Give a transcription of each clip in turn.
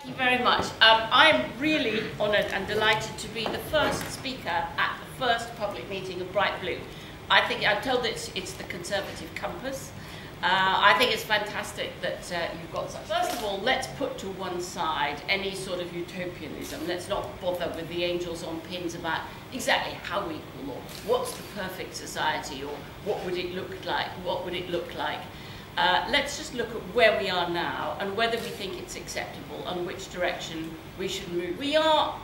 Thank you very much. I'm really honoured and delighted to be the first speaker at the first public meeting of Bright Blue. I think I'm told it's the Conservative compass. I think it's fantastic that you've got such. First of all, let's put to one side any sort of utopianism. Let's not bother with the angels on pins about exactly how equal or what's the perfect society or what would it look like, what would it look like. Let's just look at where we are now and whether we think it's acceptable and which direction we should move. We are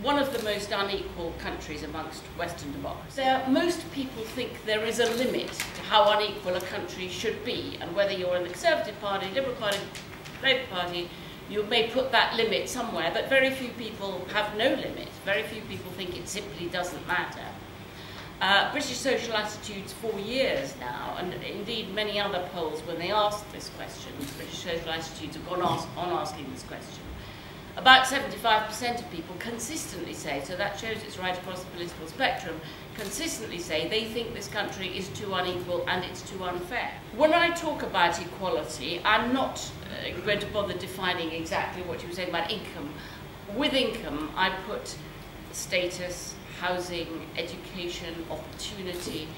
one of the most unequal countries amongst Western democracies. Most people think there is a limit to how unequal a country should be, and whether you're in the Conservative Party, Liberal Party, Labour Party, you may put that limit somewhere, but very few people have no limit. Very few people think it simply doesn't matter. British social attitudes for years now, and indeed many other polls, when they asked this question, British social attitudes have gone on asking this question. About 75% of people consistently say, so that shows it's right across the political spectrum, consistently say they think this country is too unequal and it's too unfair. When I talk about equality, I'm not going to bother defining exactly what you were saying about income. With income, I put status, housing, education, opportunity,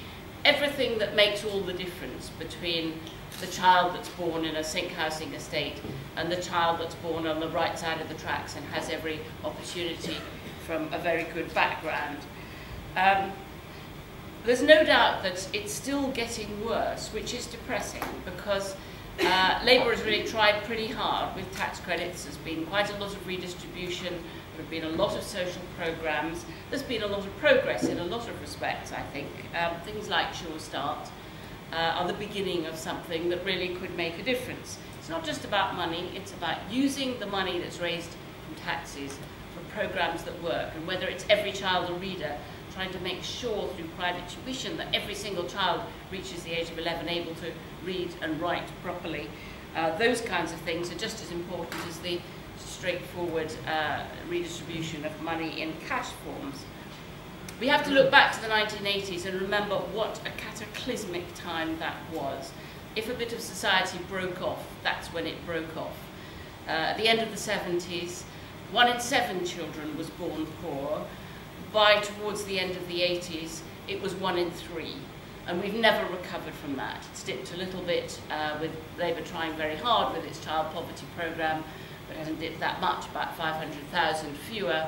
everything that makes all the difference between the child that's born in a sink housing estate and the child that's born on the right side of the tracks and has every opportunity from a very good background. There's no doubt that it's still getting worse, which is depressing, because Labour has really tried pretty hard with tax credits. There's been quite a lot of redistribution. There have been a lot of social programmes. There's been a lot of progress in a lot of respects, I think. Things like Sure Start are the beginning of something that really could make a difference. It's not just about money, it's about using the money that's raised from taxes for programmes that work, and whether it's every child a reader, trying to make sure through private tuition that every single child reaches the age of 11 able to read and write properly. Those kinds of things are just as important as the straightforward redistribution of money in cash forms. We have to look back to the 1980s and remember what a cataclysmic time that was. If a bit of society broke off, that's when it broke off. At the end of the 70s, 1 in 7 children was born poor. By towards the end of the 80s, it was 1 in 3. And we've never recovered from that. It's dipped a little bit with Labour trying very hard with its child poverty programme, but hasn't dipped that much, about 500,000 fewer.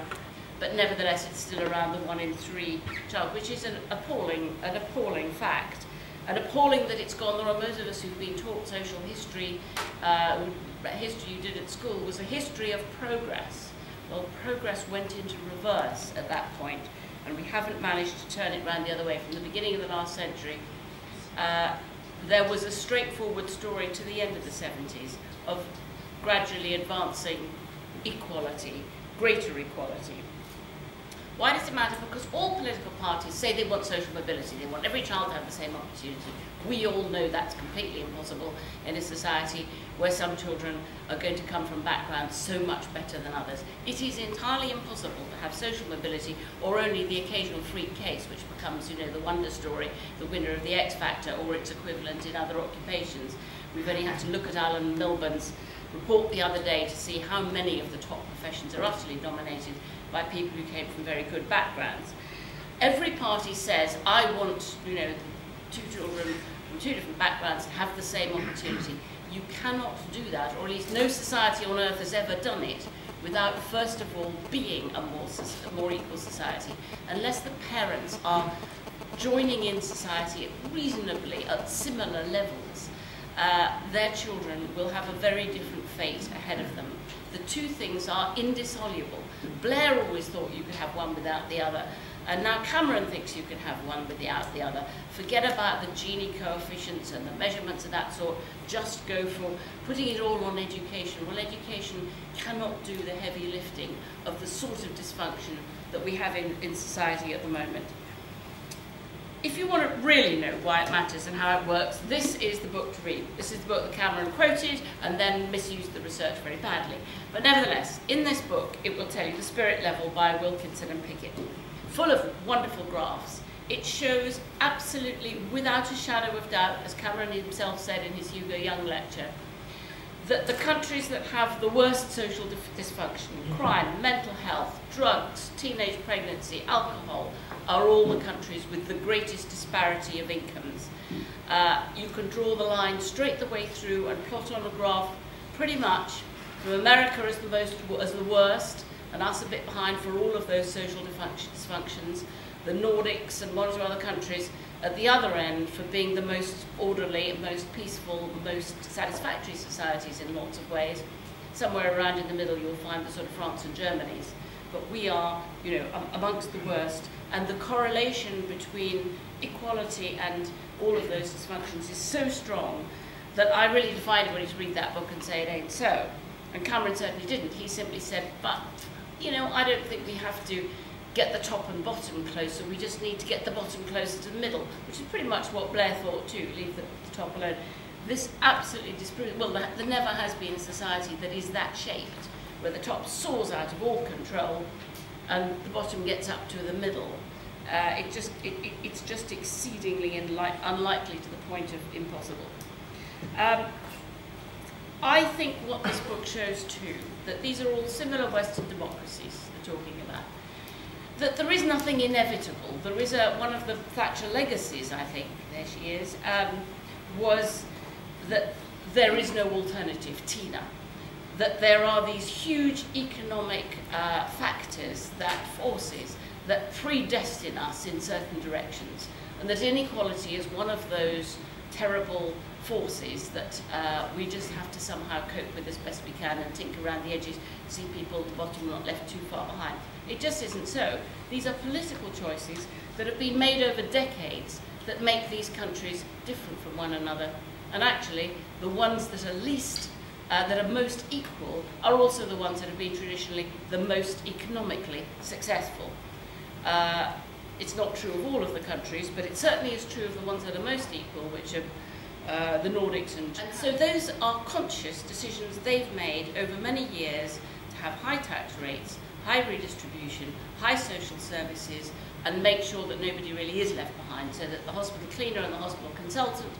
But nevertheless, it's still around the 1 in 3 child, which is an appalling fact. And appalling that it's gone. There are most of us who've been taught social history, history you did at school, was a history of progress. Well, progress went into reverse at that point, and we haven't managed to turn it around the other way. From the beginning of the last century, there was a straightforward story to the end of the 70s of gradually advancing equality, greater equality. Why does it matter? Because all political parties say they want social mobility. They want every child to have the same opportunity. We all know that's completely impossible in a society where some children are going to come from backgrounds so much better than others. It is entirely impossible to have social mobility or only the occasional freak case, which becomes, you know, the wonder story, the winner of the X Factor or its equivalent in other occupations. We've only had to look at Alan Milburn's report the other day to see how many of the top professions are utterly dominated by people who came from very good backgrounds. Every party says, I want, you know, 2 children from 2 different backgrounds to have the same opportunity. You cannot do that, or at least no society on earth has ever done it, without first of all being a more equal society. Unless the parents are joining in society reasonably at similar levels, their children will have a very different fate ahead of them. The two things are indissoluble. Blair always thought you could have one without the other, and now Cameron thinks you can have one without the other. Forget about the Gini coefficients and the measurements of that sort. Just go for putting it all on education. Well, education cannot do the heavy lifting of the sort of dysfunction that we have in society at the moment. If you want to really know why it matters and how it works, this is the book to read. This is the book that Cameron quoted and then misused the research very badly. But nevertheless, in this book, it will tell you The Spirit Level by Wilkinson and Pickett, full of wonderful graphs. It shows absolutely, without a shadow of doubt, as Cameron himself said in his Hugo Young lecture, that the countries that have the worst social dysfunction, crime, mental health, drugs, teenage pregnancy, alcohol, are all the countries with the greatest disparity of incomes. You can draw the line straight the way through and plot on a graph pretty much from America as the worst, and us a bit behind for all of those social dysfunctions, the Nordics and one or two other countries at the other end for being the most orderly, most peaceful, most satisfactory societies in lots of ways. Somewhere around in the middle you'll find the sort of France and Germany's, but we are, you know, amongst the worst, and the correlation between equality and all of those dysfunctions is so strong that I really find it when to read that book and say it ain't so. And Cameron certainly didn't. He simply said, but, you know, I don't think we have to get the top and bottom closer, we just need to get the bottom closer to the middle, which is pretty much what Blair thought too, leave the top alone. This absolutely disproves, well, there never has been a society that is that shaped, where the top soars out of all control and the bottom gets up to the middle. It's just exceedingly unlikely to the point of impossible. I think what this book shows too, that these are all similar Western democracies they're talking about, that there is nothing inevitable. There is one of the Thatcher legacies, I think, there she is, was that there is no alternative, Tina. That there are these huge economic factors, forces, that predestine us in certain directions, and that inequality is one of those terrible forces that we just have to somehow cope with as best we can and tinker around the edges, see people at the bottom not left too far behind. It just isn't so. These are political choices that have been made over decades that make these countries different from one another. And actually, the ones that are that are most equal are also the ones that have been traditionally the most economically successful. It's not true of all of the countries, but it certainly is true of the ones that are most equal, which are the Nordics. And so those are conscious decisions they've made over many years to have high tax rates, high redistribution, high social services, and make sure that nobody really is left behind, so that the hospital cleaner and the hospital consultant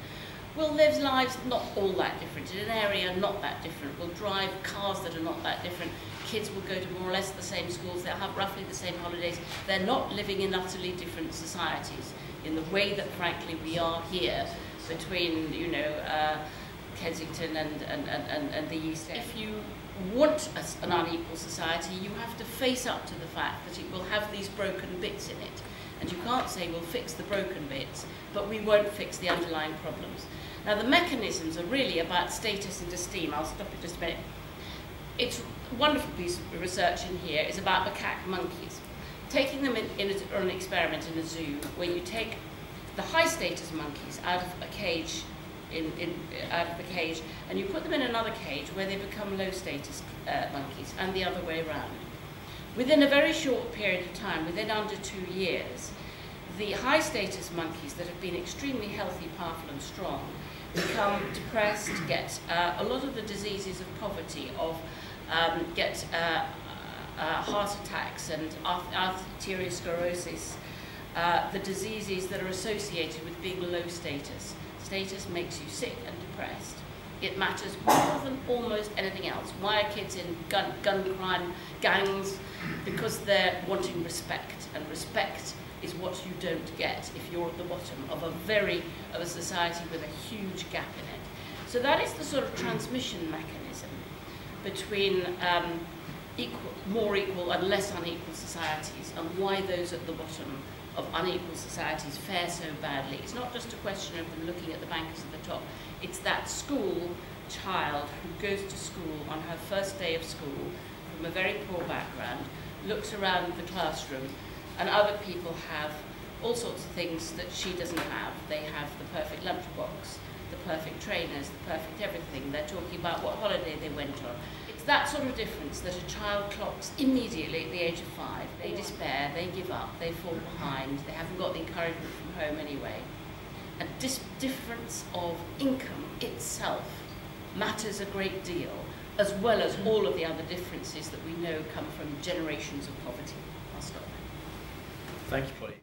will live lives not all that different, in an area not that different, will drive cars that are not that different, kids will go to more or less the same schools, they'll have roughly the same holidays. They're not living in utterly different societies in the way that, frankly, we are here between, you know, Kensington and the East End. If you want an unequal society, you have to face up to the fact that it will have these broken bits in it. And you can't say we'll fix the broken bits, but we won't fix the underlying problems. Now, the mechanisms are really about status and esteem. I'll stop it just a minute. It's a wonderful piece of research in here is about macaque monkeys. Taking them in an experiment in a zoo where you take the high status monkeys out of a cage, out of the cage, and you put them in another cage where they become low status monkeys, and the other way around. Within a very short period of time, within under 2 years, the high status monkeys that have been extremely healthy, powerful and strong become depressed, get a lot of the diseases of poverty, get heart attacks and arteriosclerosis, the diseases that are associated with being low status. Status makes you sick and depressed. It matters more than almost anything else. Why are kids in gun crime gangs? Because they're wanting respect, and respect is what you don't get if you're at the bottom of a society with a huge gap in it. So that is the sort of transmission mechanism between more equal and less unequal societies, and why those at the bottom of unequal societies fare so badly. It's not just a question of them looking at the bankers at the top. It's that school child who goes to school on her first day of school from a very poor background, looks around the classroom, and other people have all sorts of things that she doesn't have. They have the perfect lunchbox, the perfect trainers, the perfect everything. They're talking about what holiday they went on. It's that sort of difference that a child clocks immediately at the age of 5. They despair, they give up, they fall behind, they haven't got the encouragement from home anyway. And this difference of income itself matters a great deal, as well as all of the other differences that we know come from generations of poverty. I'll stop there. Thank you, Polly.